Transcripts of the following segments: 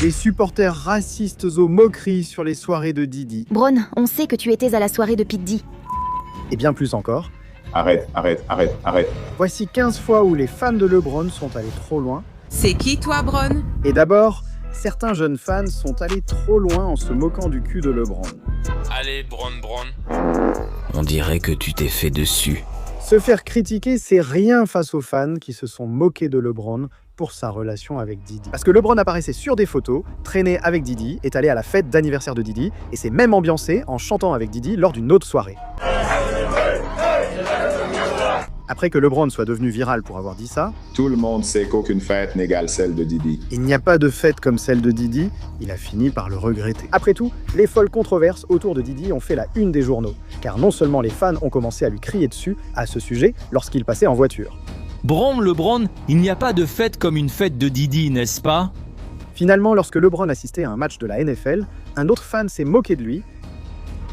Les supporters racistes aux moqueries sur les soirées de Didi. Bron, on sait que tu étais à la soirée de Pete D. Et bien plus encore. Arrête. Voici 15 fois où les fans de LeBron sont allés trop loin. C'est qui toi, Bron? Et d'abord, certains jeunes fans sont allés trop loin en se moquant du cul de LeBron. Allez, Bron. On dirait que tu t'es fait dessus. Se faire critiquer, c'est rien face aux fans qui se sont moqués de LeBron pour sa relation avec Didi. Parce que LeBron apparaissait sur des photos, traînait avec Didi, est allé à la fête d'anniversaire de Didi, et s'est même ambiancé en chantant avec Didi lors d'une autre soirée. Après que LeBron soit devenu viral pour avoir dit ça, Tout le monde sait qu'aucune fête n'égale celle de Didi. il n'y a pas de fête comme celle de Didi, il a fini par le regretter. Après tout, les folles controverses autour de Didi ont fait la une des journaux, car non seulement les fans ont commencé à lui crier dessus à ce sujet lorsqu'il passait en voiture. LeBron, il n'y a pas de fête comme une fête de Didi, n'est-ce pas? Finalement, lorsque LeBron assistait à un match de la NFL, un autre fan s'est moqué de lui.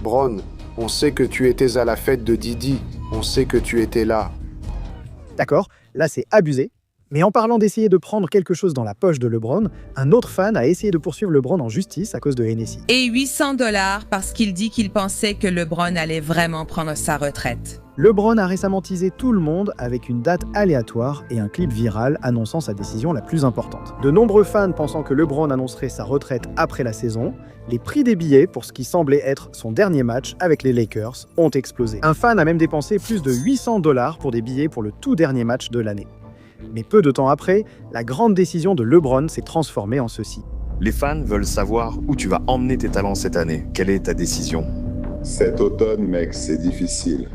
Bron, on sait que tu étais à la fête de Didi, on sait que tu étais là. D'accord, là c'est abusé, mais en parlant d'essayer de prendre quelque chose dans la poche de LeBron, un autre fan a essayé de poursuivre LeBron en justice à cause de Hennessy. Et 800 $ parce qu'il dit qu'il pensait que LeBron allait vraiment prendre sa retraite. LeBron a récemment teasé tout le monde avec une date aléatoire et un clip viral annonçant sa décision la plus importante. De nombreux fans pensant que LeBron annoncerait sa retraite après la saison, les prix des billets pour ce qui semblait être son dernier match avec les Lakers ont explosé. Un fan a même dépensé plus de 800 $ pour des billets pour le tout dernier match de l'année. Mais peu de temps après, la grande décision de LeBron s'est transformée en ceci. Les fans veulent savoir où tu vas emmener tes talents cette année. Quelle est ta décision? Cet automne, mec, c'est difficile.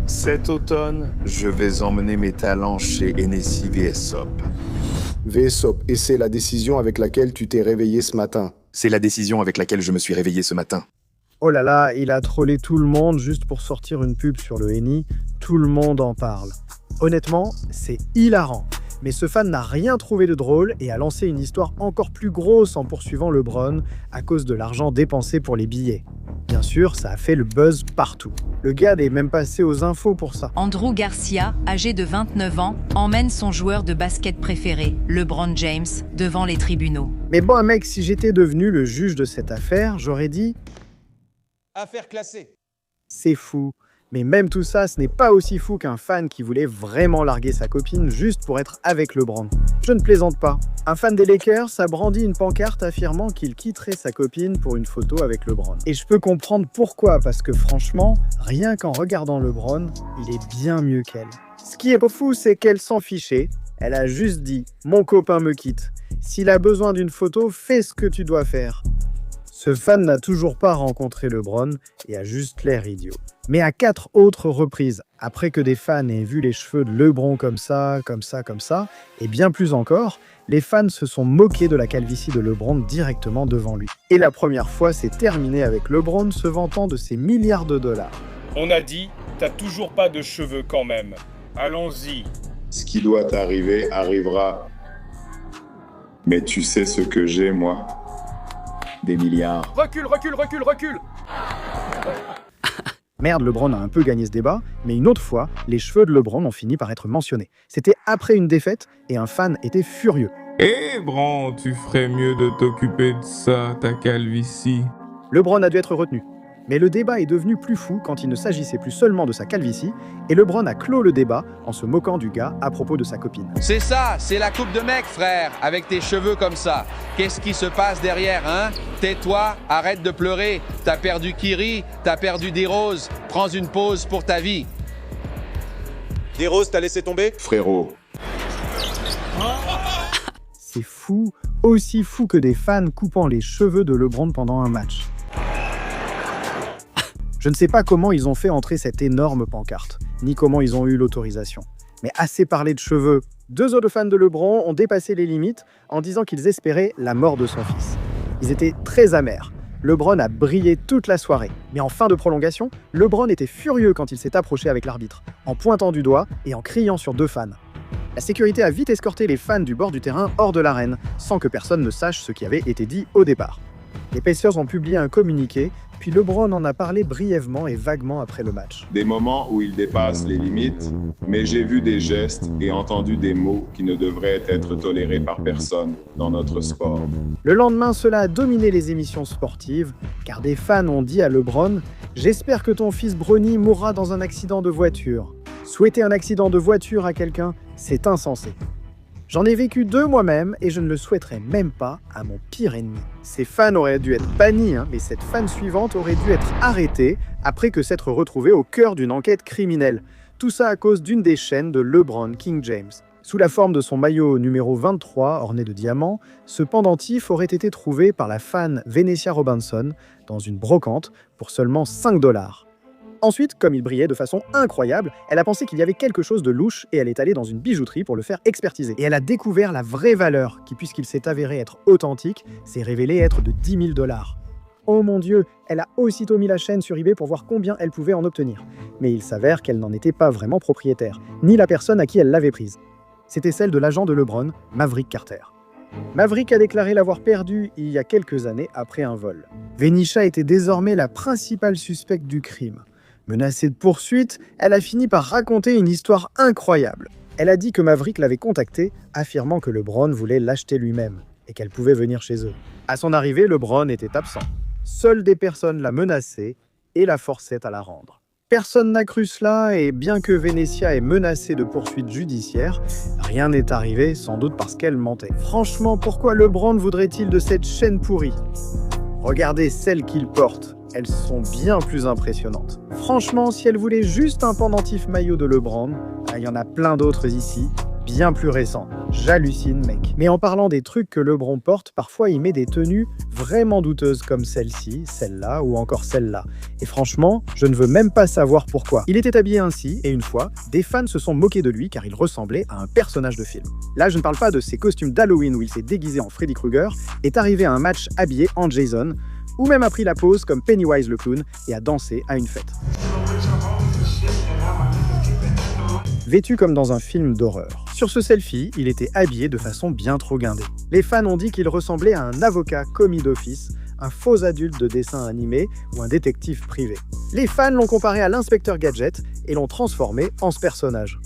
Cet automne, je vais emmener mes talents chez Hennessy VSOP. VSOP, et c'est la décision avec laquelle tu t'es réveillé ce matin. C'est la décision avec laquelle je me suis réveillé ce matin. Oh là là, il a trollé tout le monde juste pour sortir une pub sur le Henny. Tout le monde en parle. Honnêtement, c'est hilarant. Mais ce fan n'a rien trouvé de drôle et a lancé une histoire encore plus grosse en poursuivant LeBron à cause de l'argent dépensé pour les billets. Bien sûr, ça a fait le buzz partout. Le gars est même passé aux infos pour ça. Andrew Garcia, âgé de 29 ans, emmène son joueur de basket préféré, LeBron James, devant les tribunaux. Mais bon, mec, si j'étais devenu le juge de cette affaire, j'aurais dit « Affaire classée. C'est fou ». Mais même tout ça, ce n'est pas aussi fou qu'un fan qui voulait vraiment larguer sa copine juste pour être avec LeBron. Je ne plaisante pas. Un fan des Lakers a brandi une pancarte affirmant qu'il quitterait sa copine pour une photo avec LeBron. Et je peux comprendre pourquoi, parce que franchement, rien qu'en regardant LeBron, il est bien mieux qu'elle. Ce qui est pas fou, c'est qu'elle s'en fichait. Elle a juste dit « Mon copain me quitte. S'il a besoin d'une photo, fais ce que tu dois faire. » Ce fan n'a toujours pas rencontré LeBron et a juste l'air idiot. Mais à 4 autres reprises, après que des fans aient vu les cheveux de LeBron comme ça, et bien plus encore, les fans se sont moqués de la calvitie de LeBron directement devant lui. Et la première fois, c'est terminé avec LeBron se vantant de ses milliards de dollars. On a dit, t'as toujours pas de cheveux quand même. Allons-y. Ce qui doit arriver, arrivera. Mais tu sais ce que j'ai, moi? Des milliards. Recule. Merde, LeBron a un peu gagné ce débat, mais une autre fois, les cheveux de LeBron ont fini par être mentionnés. C'était après une défaite et un fan était furieux. Bron, tu ferais mieux de t'occuper de ça, ta calvitie. LeBron a dû être retenu. Mais le débat est devenu plus fou quand il ne s'agissait plus seulement de sa calvitie, et LeBron a clos le débat en se moquant du gars à propos de sa copine. C'est ça, c'est la coupe de mec, frère, avec tes cheveux comme ça. Qu'est-ce qui se passe derrière, hein? Tais-toi, arrête de pleurer. T'as perdu Kyrie, t'as perdu D-Rose. Prends une pause pour ta vie. D-Rose, t'as laissé tomber? Frérot. C'est fou, aussi fou que des fans coupant les cheveux de LeBron pendant un match. Je ne sais pas comment ils ont fait entrer cette énorme pancarte, ni comment ils ont eu l'autorisation. Mais assez parlé de cheveux, 2 autres fans de LeBron ont dépassé les limites en disant qu'ils espéraient la mort de son fils. Ils étaient très amers. LeBron a brillé toute la soirée. Mais en fin de prolongation, LeBron était furieux quand il s'est approché avec l'arbitre, en pointant du doigt et en criant sur 2 fans. La sécurité a vite escorté les fans du bord du terrain hors de l'arène, sans que personne ne sache ce qui avait été dit au départ. Les Pacers ont publié un communiqué puis LeBron en a parlé brièvement et vaguement après le match. Des moments où il dépasse les limites, mais j'ai vu des gestes et entendu des mots qui ne devraient être tolérés par personne dans notre sport. Le lendemain, cela a dominé les émissions sportives, car des fans ont dit à LeBron « J'espère que ton fils Bronny mourra dans un accident de voiture. » Souhaiter un accident de voiture à quelqu'un, c'est insensé. J'en ai vécu 2 moi-même et je ne le souhaiterais même pas à mon pire ennemi. Ces fans auraient dû être bannis, mais cette fan suivante aurait dû être arrêtée après que s'être retrouvée au cœur d'une enquête criminelle. Tout ça à cause d'une des chaînes de LeBron King James. Sous la forme de son maillot numéro 23 orné de diamants, ce pendentif aurait été trouvé par la fan Venetia Robinson dans une brocante pour seulement 5 $. Ensuite, comme il brillait de façon incroyable, elle a pensé qu'il y avait quelque chose de louche et elle est allée dans une bijouterie pour le faire expertiser. Et elle a découvert la vraie valeur qui, puisqu'il s'est avéré être authentique, s'est révélé être de 10 000 $. Oh mon Dieu, elle a aussitôt mis la chaîne sur eBay pour voir combien elle pouvait en obtenir. Mais il s'avère qu'elle n'en était pas vraiment propriétaire, ni la personne à qui elle l'avait prise. C'était celle de l'agent de LeBron, Maverick Carter. Maverick a déclaré l'avoir perdue il y a quelques années après un vol. Venetia était désormais la principale suspecte du crime. Menacée de poursuite, elle a fini par raconter une histoire incroyable. Elle a dit que Maverick l'avait contactée, affirmant que LeBron voulait l'acheter lui-même et qu'elle pouvait venir chez eux. À son arrivée, LeBron était absent. Seules des personnes la menaçaient et la forçaient à la rendre. Personne n'a cru cela et bien que Venetia ait menacé de poursuites judiciaires, rien n'est arrivé, sans doute parce qu'elle mentait. Franchement, pourquoi LeBron voudrait-il de cette chaîne pourrie ? Regardez celles qu'il porte. Elles sont bien plus impressionnantes. Franchement, si elle voulait juste un pendentif maillot de LeBron, il y en a plein d'autres ici, bien plus récents. J'hallucine, mec. Mais en parlant des trucs que LeBron porte, parfois il met des tenues vraiment douteuses comme celle-ci, celle-là ou encore celle-là. Et franchement, je ne veux même pas savoir pourquoi. Il était habillé ainsi, et une fois, des fans se sont moqués de lui car il ressemblait à un personnage de film. Là, je ne parle pas de ses costumes d'Halloween où il s'est déguisé en Freddy Krueger, est arrivé à un match habillé en Jason, ou même a pris la pose comme Pennywise le clown et a dansé à une fête. Vêtu comme dans un film d'horreur. Sur ce selfie, il était habillé de façon bien trop guindée. Les fans ont dit qu'il ressemblait à un avocat commis d'office, un faux adulte de dessin animé ou un détective privé. Les fans l'ont comparé à l'inspecteur Gadget et l'ont transformé en ce personnage.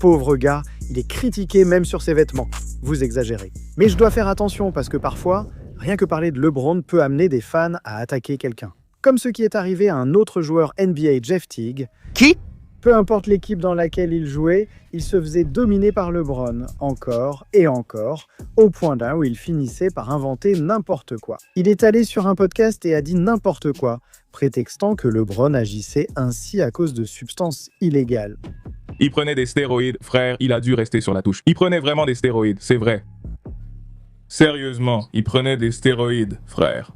Pauvre gars, il est critiqué même sur ses vêtements. Vous exagérez. Mais je dois faire attention parce que parfois, rien que parler de LeBron peut amener des fans à attaquer quelqu'un. Comme ce qui est arrivé à un autre joueur NBA, Jeff Teague. Qui ? Peu importe l'équipe dans laquelle il jouait, il se faisait dominer par LeBron, encore et encore, au point d'un où il finissait par inventer n'importe quoi. Il est allé sur un podcast et a dit n'importe quoi, prétextant que LeBron agissait ainsi à cause de substances illégales. Il prenait des stéroïdes, frère, il a dû rester sur la touche. Il prenait vraiment des stéroïdes, c'est vrai. Sérieusement, il prenait des stéroïdes, frère.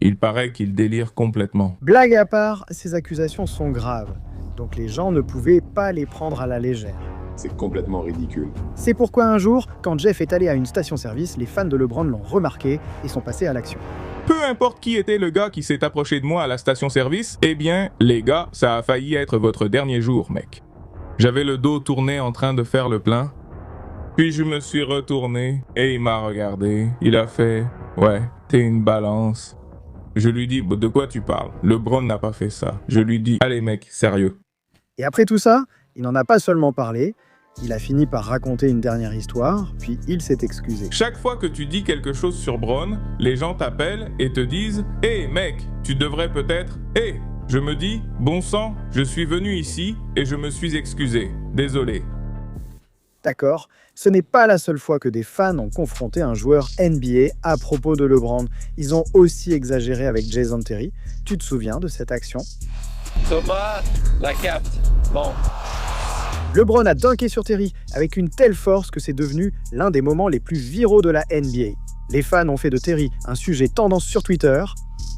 Il paraît qu'il délire complètement. Blague à part, ces accusations sont graves. Donc les gens ne pouvaient pas les prendre à la légère. C'est complètement ridicule. C'est pourquoi un jour, quand Jeff est allé à une station-service, les fans de LeBron l'ont remarqué et sont passés à l'action. Peu importe qui était le gars qui s'est approché de moi à la station-service, eh bien, les gars, ça a failli être votre dernier jour, mec. J'avais le dos tourné en train de faire le plein. Puis je me suis retourné et il m'a regardé. Il a fait « Ouais, t'es une balance. » Je lui dis « De quoi tu parles? LeBron n'a pas fait ça. » Je lui dis « Allez mec, sérieux. » Et après tout ça, il n'en a pas seulement parlé, il a fini par raconter une dernière histoire, puis il s'est excusé. Chaque fois que tu dis quelque chose sur Bron, les gens t'appellent et te disent « Hé mec, tu devrais peut-être... Hé !» Je me dis « Bon sang, je suis venu ici et je me suis excusé. Désolé. » D'accord, ce n'est pas la seule fois que des fans ont confronté un joueur NBA à propos de LeBron. Ils ont aussi exagéré avec Jason Terry. Tu te souviens de cette action? Thomas, la capte. Bon. LeBron a dunké sur Terry avec une telle force que c'est devenu l'un des moments les plus viraux de la NBA. Les fans ont fait de Terry un sujet tendance sur Twitter,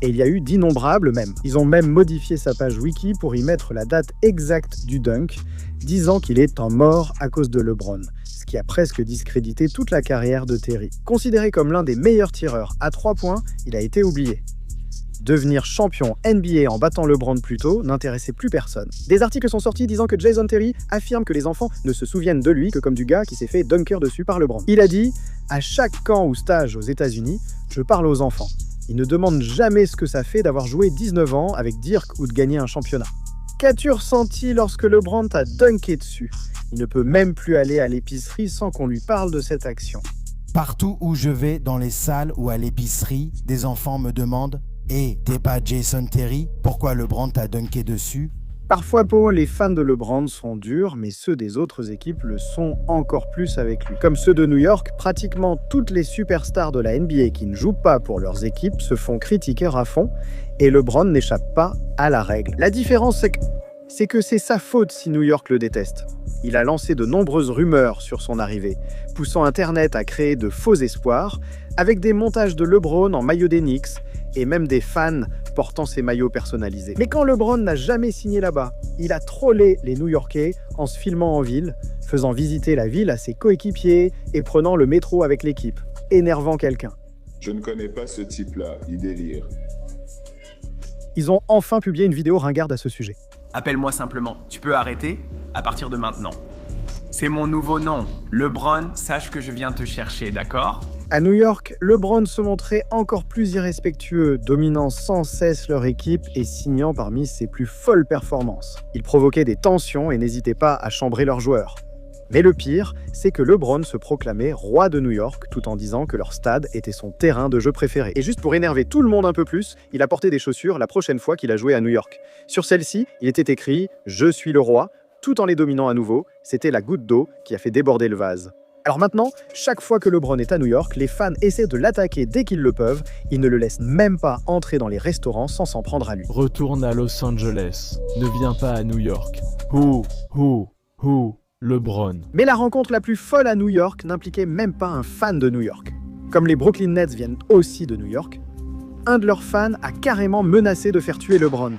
et il y a eu d'innombrables mèmes. Ils ont même modifié sa page wiki pour y mettre la date exacte du dunk, disant qu'il est en mort à cause de LeBron, ce qui a presque discrédité toute la carrière de Terry. Considéré comme l'un des meilleurs tireurs à 3 points, il a été oublié. Devenir champion NBA en battant LeBron plus tôt n'intéressait plus personne. Des articles sont sortis disant que Jason Terry affirme que les enfants ne se souviennent de lui que comme du gars qui s'est fait dunker dessus par LeBron. Il a dit « À chaque camp ou stage aux États-Unis, je parle aux enfants. Il ne demande jamais ce que ça fait d'avoir joué 19 ans avec Dirk ou de gagner un championnat. Qu'as-tu ressenti lorsque LeBron t'a dunké dessus? Il ne peut même plus aller à l'épicerie sans qu'on lui parle de cette action. Partout où je vais, dans les salles ou à l'épicerie, des enfants me demandent « Hey, t'es pas Jason Terry? Pourquoi LeBron t'a dunké dessus ?» Parfois, pour les fans de LeBron sont durs, mais ceux des autres équipes le sont encore plus avec lui. Comme ceux de New York, pratiquement toutes les superstars de la NBA qui ne jouent pas pour leurs équipes se font critiquer à fond, et LeBron n'échappe pas à la règle. La différence, c'est que c'est sa faute si New York le déteste. Il a lancé de nombreuses rumeurs sur son arrivée, poussant Internet à créer de faux espoirs, avec des montages de LeBron en maillot des Knicks, et même des fans portant ses maillots personnalisés. Mais quand LeBron n'a jamais signé là-bas, il a trollé les New-Yorkais en se filmant en ville, faisant visiter la ville à ses coéquipiers et prenant le métro avec l'équipe, énervant quelqu'un. Je ne connais pas ce type-là, il délire. Ils ont enfin publié une vidéo ringarde à ce sujet. Appelle-moi simplement, tu peux arrêter à partir de maintenant. C'est mon nouveau nom, LeBron, sache que je viens te chercher, d'accord ? À New York, LeBron se montrait encore plus irrespectueux, dominant sans cesse leur équipe et signant parmi ses plus folles performances. Il provoquait des tensions et n'hésitait pas à chambrer leurs joueurs. Mais le pire, c'est que LeBron se proclamait roi de New York tout en disant que leur stade était son terrain de jeu préféré. Et juste pour énerver tout le monde un peu plus, il a porté des chaussures la prochaine fois qu'il a joué à New York. Sur celle-ci, il était écrit « Je suis le roi », tout en les dominant à nouveau. C'était la goutte d'eau qui a fait déborder le vase. Alors maintenant, chaque fois que LeBron est à New York, les fans essaient de l'attaquer dès qu'ils le peuvent. Ils ne le laissent même pas entrer dans les restaurants sans s'en prendre à lui. Retourne à Los Angeles. Ne viens pas à New York. LeBron. Mais la rencontre la plus folle à New York n'impliquait même pas un fan de New York. Comme les Brooklyn Nets viennent aussi de New York, un de leurs fans a carrément menacé de faire tuer LeBron.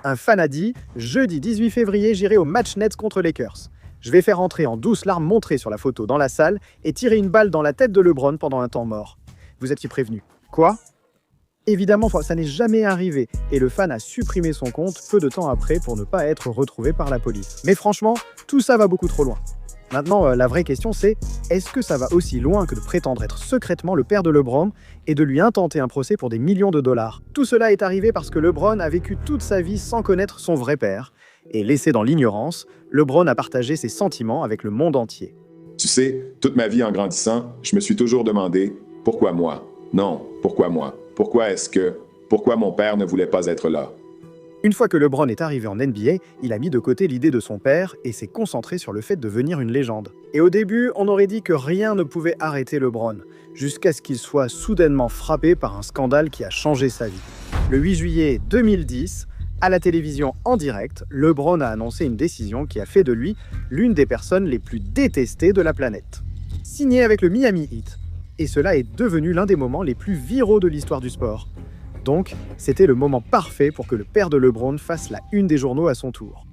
Un fan a dit « Jeudi 18 février, j'irai au match Nets contre Lakers. Je vais faire entrer en douce larmes montrées sur la photo dans la salle et tirer une balle dans la tête de LeBron pendant un temps mort. Vous étiez prévenu. Quoi ? Évidemment, ça n'est jamais arrivé et le fan a supprimé son compte peu de temps après pour ne pas être retrouvé par la police. Mais franchement, tout ça va beaucoup trop loin. Maintenant, la vraie question c'est, est-ce que ça va aussi loin que de prétendre être secrètement le père de LeBron et de lui intenter un procès pour des millions de dollars ? Tout cela est arrivé parce que LeBron a vécu toute sa vie sans connaître son vrai père. Et laissé dans l'ignorance, LeBron a partagé ses sentiments avec le monde entier. Tu sais, toute ma vie en grandissant, je me suis toujours demandé « Pourquoi moi? Non, pourquoi moi? Pourquoi mon père ne voulait pas être là? » Une fois que LeBron est arrivé en NBA, il a mis de côté l'idée de son père et s'est concentré sur le fait de devenir une légende. Et au début, on aurait dit que rien ne pouvait arrêter LeBron, jusqu'à ce qu'il soit soudainement frappé par un scandale qui a changé sa vie. Le 8 juillet 2010, à la télévision en direct, LeBron a annoncé une décision qui a fait de lui l'une des personnes les plus détestées de la planète. Signé avec le Miami Heat, et cela est devenu l'un des moments les plus viraux de l'histoire du sport. Donc, c'était le moment parfait pour que le père de LeBron fasse la une des journaux à son tour.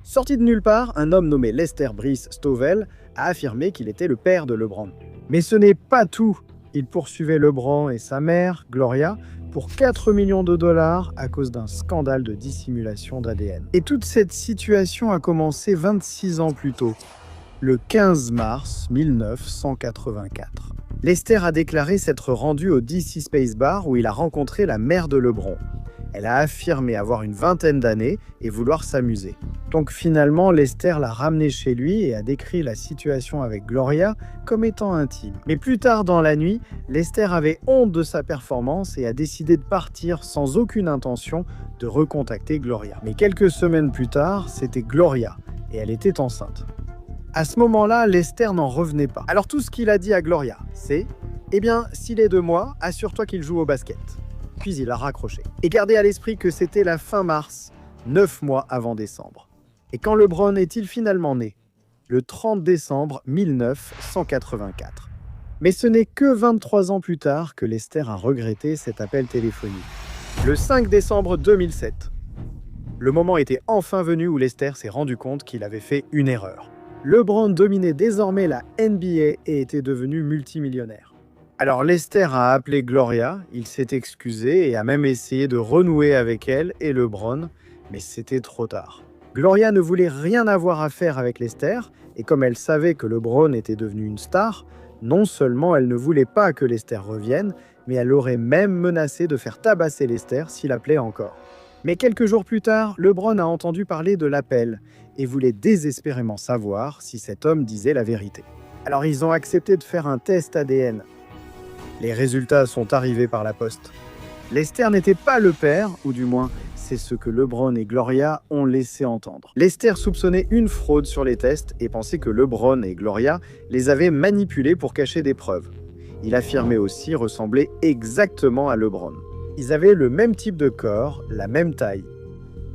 Sorti de nulle part, un homme nommé Lester Brice Stovall a affirmé qu'il était le père de LeBron. Mais ce n'est pas tout. Il poursuivait LeBron et sa mère, Gloria, pour 4 millions de dollars à cause d'un scandale de dissimulation d'ADN. Et toute cette situation a commencé 26 ans plus tôt, le 15 mars 1984. Lester a déclaré s'être rendu au DC Space Bar où il a rencontré la mère de LeBron. Elle a affirmé avoir une vingtaine d'années et vouloir s'amuser. Donc finalement, Lester l'a ramené chez lui et a décrit la situation avec Gloria comme étant intime. Mais plus tard dans la nuit, Lester avait honte de sa performance et a décidé de partir sans aucune intention de recontacter Gloria. Mais quelques semaines plus tard, c'était Gloria et elle était enceinte. À ce moment-là, Lester n'en revenait pas. Alors tout ce qu'il a dit à Gloria, c'est « Eh bien, s'il est de moi, assure-toi qu'il joue au basket ». Puis il a raccroché. Et gardez à l'esprit que c'était la fin mars, 9 mois avant décembre. Et quand LeBron est-il finalement né ? Le 30 décembre 1984. Mais ce n'est que 23 ans plus tard que Lester a regretté cet appel téléphonique. Le 5 décembre 2007. Le moment était enfin venu où Lester s'est rendu compte qu'il avait fait une erreur. LeBron dominait désormais la NBA et était devenu multimillionnaire. Alors Lester a appelé Gloria, il s'est excusé et a même essayé de renouer avec elle et LeBron, mais c'était trop tard. Gloria ne voulait rien avoir à faire avec Lester, et comme elle savait que LeBron était devenu une star, non seulement elle ne voulait pas que Lester revienne, mais elle aurait même menacé de faire tabasser Lester s'il appelait encore. Mais quelques jours plus tard, LeBron a entendu parler de l'appel et voulait désespérément savoir si cet homme disait la vérité. Alors ils ont accepté de faire un test ADN. Les résultats sont arrivés par la poste. Lester n'était pas le père, ou du moins, c'est ce que LeBron et Gloria ont laissé entendre. Lester soupçonnait une fraude sur les tests et pensait que LeBron et Gloria les avaient manipulés pour cacher des preuves. Il affirmait aussi ressembler exactement à LeBron. Ils avaient le même type de corps, la même taille.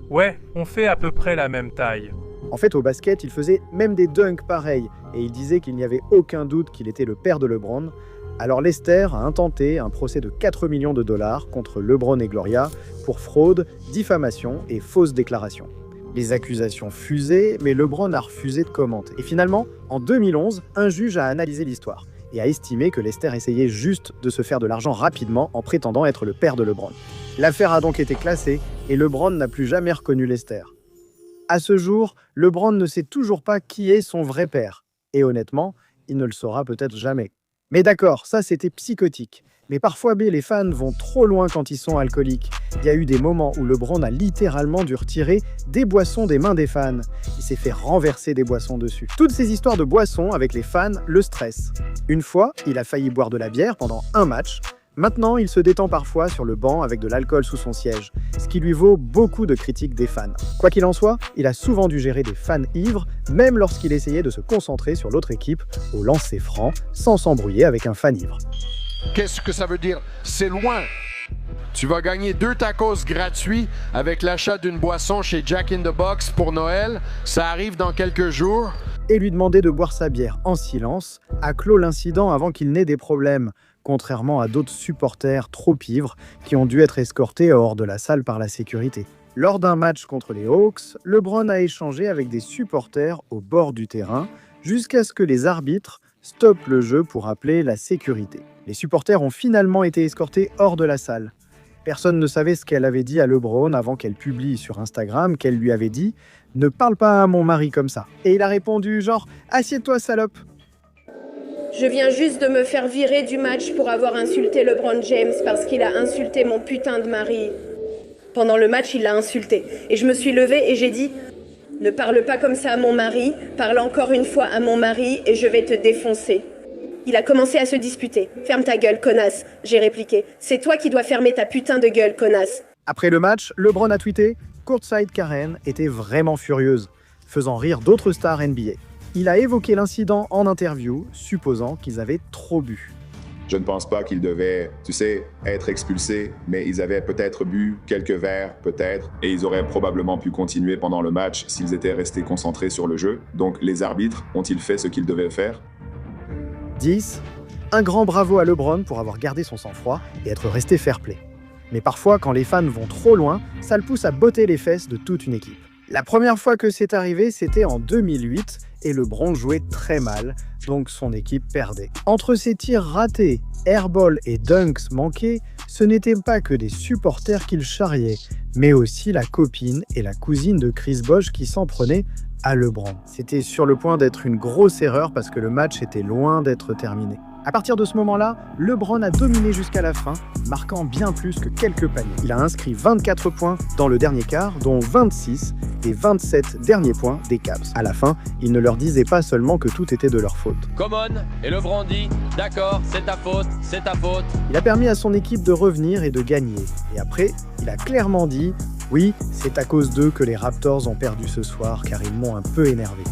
Ouais, on fait à peu près la même taille. En fait, au basket, il faisait même des dunks pareils et il disait qu'il n'y avait aucun doute qu'il était le père de LeBron. Alors Lester a intenté un procès de 4 millions de dollars contre LeBron et Gloria pour fraude, diffamation et fausses déclarations. Les accusations fusaient, mais LeBron a refusé de commenter. Et finalement, en 2011, un juge a analysé l'histoire et a estimé que Lester essayait juste de se faire de l'argent rapidement en prétendant être le père de LeBron. L'affaire a donc été classée et LeBron n'a plus jamais reconnu Lester. À ce jour, LeBron ne sait toujours pas qui est son vrai père. Et honnêtement, il ne le saura peut-être jamais. Mais d'accord, ça c'était psychotique. Mais parfois, les fans vont trop loin quand ils sont alcooliques. Il y a eu des moments où LeBron a littéralement dû retirer des boissons des mains des fans. Il s'est fait renverser des boissons dessus. Toutes ces histoires de boissons avec les fans le stressent. Une fois, il a failli boire de la bière pendant un match. Maintenant, il se détend parfois sur le banc avec de l'alcool sous son siège, ce qui lui vaut beaucoup de critiques des fans. Quoi qu'il en soit, il a souvent dû gérer des fans ivres, même lorsqu'il essayait de se concentrer sur l'autre équipe au lancer franc, sans s'embrouiller avec un fan ivre. Qu'est-ce que ça veut dire? C'est loin! Tu vas gagner 2 tacos gratuits avec l'achat d'une boisson chez Jack in the Box pour Noël. Ça arrive dans quelques jours. Et lui demander de boire sa bière en silence a clos l'incident avant qu'il n'ait des problèmes, contrairement à d'autres supporters trop ivres qui ont dû être escortés hors de la salle par la sécurité. Lors d'un match contre les Hawks, LeBron a échangé avec des supporters au bord du terrain jusqu'à ce que les arbitres stoppent le jeu pour appeler la sécurité. Les supporters ont finalement été escortés hors de la salle. Personne ne savait ce qu'elle avait dit à LeBron avant qu'elle publie sur Instagram qu'elle lui avait dit « Ne parle pas à mon mari comme ça ». Et il a répondu genre « Assieds-toi salope ». Je viens juste de me faire virer du match pour avoir insulté LeBron James parce qu'il a insulté mon putain de mari. Pendant le match, il l'a insulté. Et je me suis levée et j'ai dit « Ne parle pas comme ça à mon mari, parle encore une fois à mon mari et je vais te défoncer ». Il a commencé à se disputer. « Ferme ta gueule, connasse », j'ai répliqué. « C'est toi qui dois fermer ta putain de gueule, connasse ». Après le match, LeBron a tweeté « Courtside Karen était vraiment furieuse », faisant rire d'autres stars NBA. Il a évoqué l'incident en interview, supposant qu'ils avaient trop bu. Je ne pense pas qu'ils devaient, être expulsés, mais ils avaient peut-être bu quelques verres, peut-être, et ils auraient probablement pu continuer pendant le match s'ils étaient restés concentrés sur le jeu. Donc les arbitres ont-ils fait ce qu'ils devaient faire? 10. Un grand bravo à LeBron pour avoir gardé son sang-froid et être resté fair-play. Mais parfois, quand les fans vont trop loin, ça le pousse à botter les fesses de toute une équipe. La première fois que c'est arrivé, c'était en 2008, et LeBron jouait très mal, donc son équipe perdait. Entre ses tirs ratés, airballs et dunks manqués, ce n'était pas que des supporters qu'il charriait, mais aussi la copine et la cousine de Chris Bosh qui s'en prenaient à LeBron. C'était sur le point d'être une grosse erreur parce que le match était loin d'être terminé. À partir de ce moment-là, LeBron a dominé jusqu'à la fin, marquant bien plus que quelques paniers. Il a inscrit 24 points dans le dernier quart, dont 26 des 27 derniers points des Cavs. À la fin, il ne leur disait pas seulement que tout était de leur faute. Come on, et LeBron dit, d'accord, c'est ta faute, c'est ta faute. Il a permis à son équipe de revenir et de gagner. Et après, il a clairement dit, oui, c'est à cause d'eux que les Raptors ont perdu ce soir, car ils m'ont un peu énervé.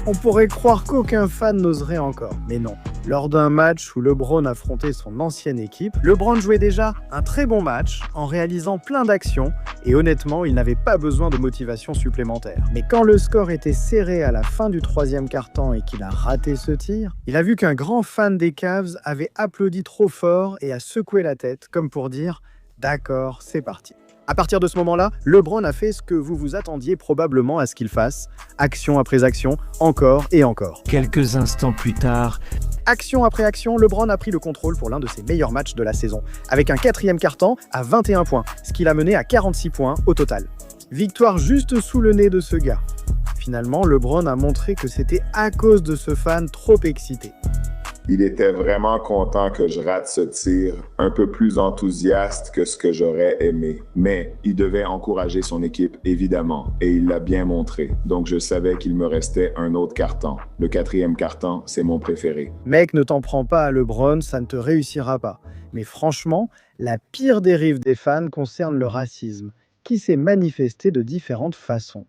On pourrait croire qu'aucun fan n'oserait encore, mais non. Lors d'un match où LeBron affrontait son ancienne équipe, LeBron jouait déjà un très bon match en réalisant plein d'actions et honnêtement, il n'avait pas besoin de motivation supplémentaire. Mais quand le score était serré à la fin du 3e quart-temps et qu'il a raté ce tir, il a vu qu'un grand fan des Cavs avait applaudi trop fort et a secoué la tête comme pour dire « D'accord, c'est parti ». À partir de ce moment-là, LeBron a fait ce que vous vous attendiez probablement à ce qu'il fasse, action après action, encore et encore. Quelques instants plus tard, action après action, LeBron a pris le contrôle pour l'un de ses meilleurs matchs de la saison, avec un 4e quart-temps à 21 points, ce qui l'a mené à 46 points au total. Victoire juste sous le nez de ce gars. Finalement, LeBron a montré que c'était à cause de ce fan trop excité. Il était vraiment content que je rate ce tir, un peu plus enthousiaste que ce que j'aurais aimé. Mais il devait encourager son équipe, évidemment, et il l'a bien montré. Donc je savais qu'il me restait un autre carton. Le 4e carton, c'est mon préféré. Mec, ne t'en prends pas à LeBron, ça ne te réussira pas. Mais franchement, la pire dérive des fans concerne le racisme, qui s'est manifesté de différentes façons.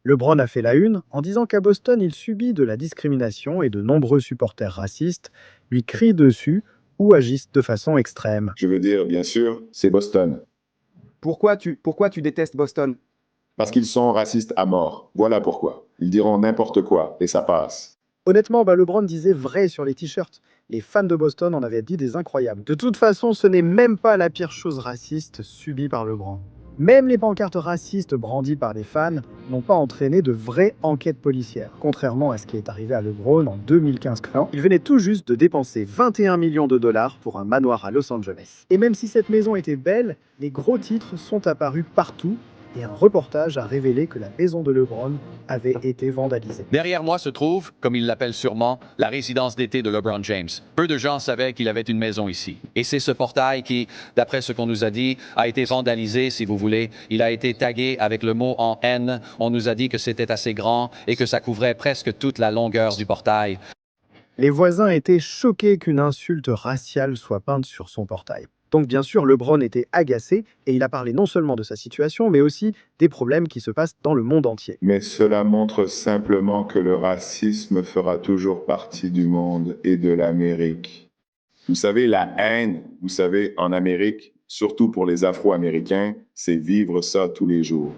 LeBron a fait la une en disant qu'à Boston, il subit de la discrimination et de nombreux supporters racistes lui crient dessus ou agissent de façon extrême. Je veux dire, bien sûr, c'est Boston. Pourquoi tu détestes Boston? Parce qu'ils sont racistes à mort. Voilà pourquoi. Ils diront n'importe quoi et ça passe. Honnêtement, LeBron disait vrai sur les t-shirts. Les fans de Boston en avaient dit des incroyables. De toute façon, ce n'est même pas la pire chose raciste subie par LeBron. Même les pancartes racistes brandies par les fans n'ont pas entraîné de vraies enquêtes policières. Contrairement à ce qui est arrivé à LeBron en 2015, quand il venait tout juste de dépenser 21 millions de dollars pour un manoir à Los Angeles. Et même si cette maison était belle, les gros titres sont apparus partout et un reportage a révélé que la maison de LeBron avait été vandalisée. Derrière moi se trouve, comme il l'appelle sûrement, la résidence d'été de LeBron James. Peu de gens savaient qu'il avait une maison ici. Et c'est ce portail qui, d'après ce qu'on nous a dit, a été vandalisé, si vous voulez. Il a été tagué avec le mot en N. On nous a dit que c'était assez grand et que ça couvrait presque toute la longueur du portail. Les voisins étaient choqués qu'une insulte raciale soit peinte sur son portail. Donc bien sûr, LeBron était agacé et il a parlé non seulement de sa situation, mais aussi des problèmes qui se passent dans le monde entier. Mais cela montre simplement que le racisme fera toujours partie du monde et de l'Amérique. Vous savez, la haine, vous savez, en Amérique, surtout pour les Afro-Américains, c'est vivre ça tous les jours.